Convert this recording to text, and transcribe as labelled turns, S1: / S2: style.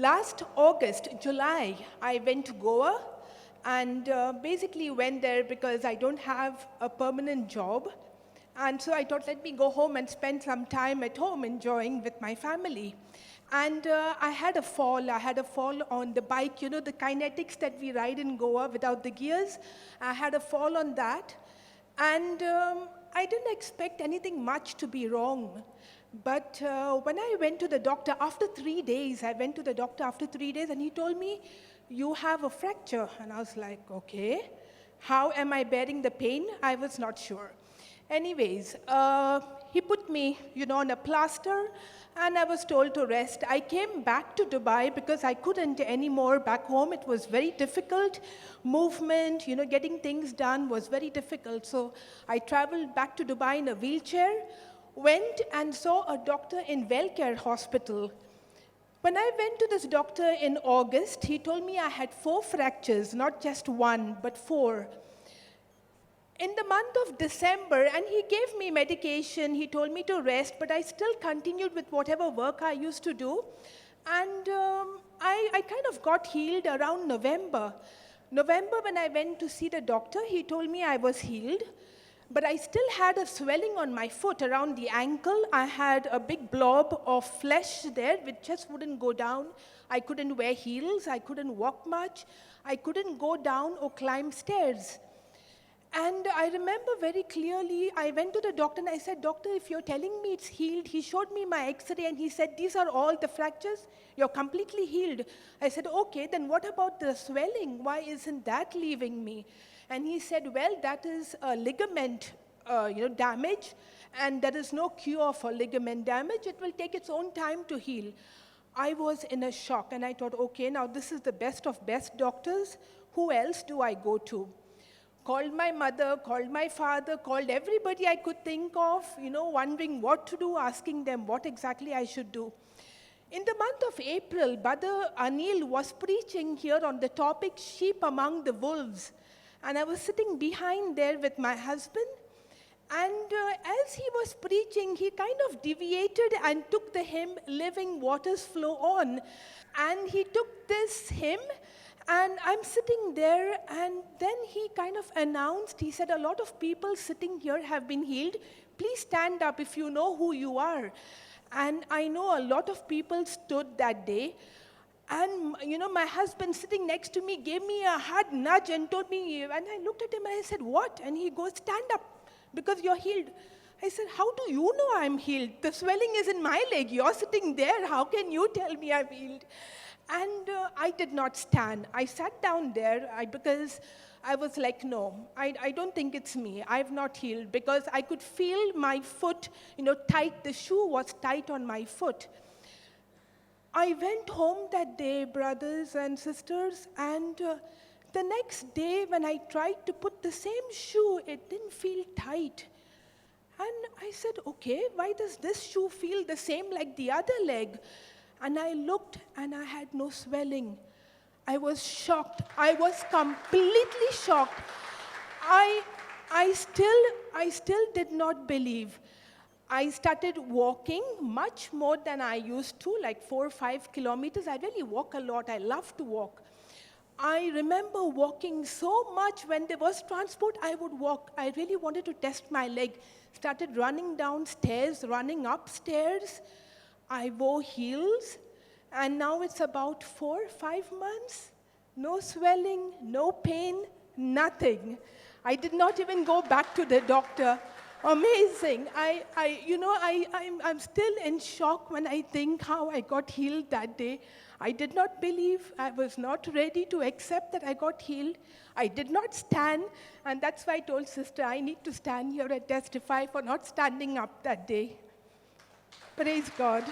S1: Last August, July, I went to Goa and basically went there because I don't have a permanent job. And so I thought, let me go home and spend some time at home enjoying with my family. And I had a fall. I had a fall on the bike, the kinetics that we ride in Goa without the gears. I had a fall on that. And I didn't expect anything much to be wrong. But when I went to the doctor after 3 days, I went to the doctor after 3 days and he told me, you have a fracture. And I was like, okay, how am I bearing the pain? I was not sure. Anyways, he put me, on a plaster and I was told to rest. I came back to Dubai because I couldn't anymore back home. It was very difficult. Movement, getting things done was very difficult. So I traveled back to Dubai in a wheelchair. Went and saw a doctor in WellCare Hospital. When I went to this doctor in August, he told me I had 4 fractures, not just 1, but 4. In the month of December, and he gave me medication, he told me to rest, but I still continued with whatever work I used to do. And I kind of got healed around November. November, when I went to see the doctor, he told me I was healed. But I still had a swelling on my foot around the ankle. I had a big blob of flesh there which just wouldn't go down. I couldn't wear heels. I couldn't walk much. I couldn't go down or climb stairs. And I remember very clearly, I went to the doctor and I said, doctor, if you're telling me it's healed, he showed me my x-ray and he said, these are all the fractures, you're completely healed. I said, okay, then what about the swelling? Why isn't that leaving me? And he said, well, that is a ligament damage, and there is no cure for ligament damage. It will take its own time to heal. I was in a shock, and I thought, okay, now this is the best of best doctors. Who else do I go to? Called my mother, called my father, called everybody I could think of, wondering what to do, asking them what exactly I should do. In the month of April, Brother Aneel was preaching here on the topic, sheep among the wolves. And I was sitting behind there with my husband. And as he was preaching, he kind of deviated and took the hymn, Living Waters Flow On. And he took this hymn, and I'm sitting there, and then he kind of announced, he said, a lot of people sitting here have been healed. Please stand up if you know who you are. And I know a lot of people stood that day. And, my husband sitting next to me gave me a hard nudge and told me, and I looked at him and I said, what? And he goes, stand up, because you're healed. I said, how do you know I'm healed? The swelling is in my leg. You're sitting there. How can you tell me I'm healed? And I did not stand. I sat down there because I was like, no, I don't think it's me. I've not healed, because I could feel my foot, tight. The shoe was tight on my foot. I went home that day, brothers and sisters, and the next day when I tried to put the same shoe, it didn't feel tight. And I said, okay, why does this shoe feel the same like the other leg? And I looked and I had no swelling. I was shocked. I was completely shocked. I still did not believe. I started walking much more than I used to, like 4 or 5 kilometers. I really walk a lot. I love to walk. I remember walking so much. When there was transport, I would walk. I really wanted to test my leg. Started running downstairs, running upstairs. I wore heels, and now it's about 4 or 5 months. No swelling, no pain, nothing. I did not even go back to the doctor. Amazing. I'm still in shock when I think how I got healed that day. I did not believe. I was not ready to accept that I got healed. I did not stand, and that's why I told sister, I need to stand here and testify for not standing up that day. Praise God.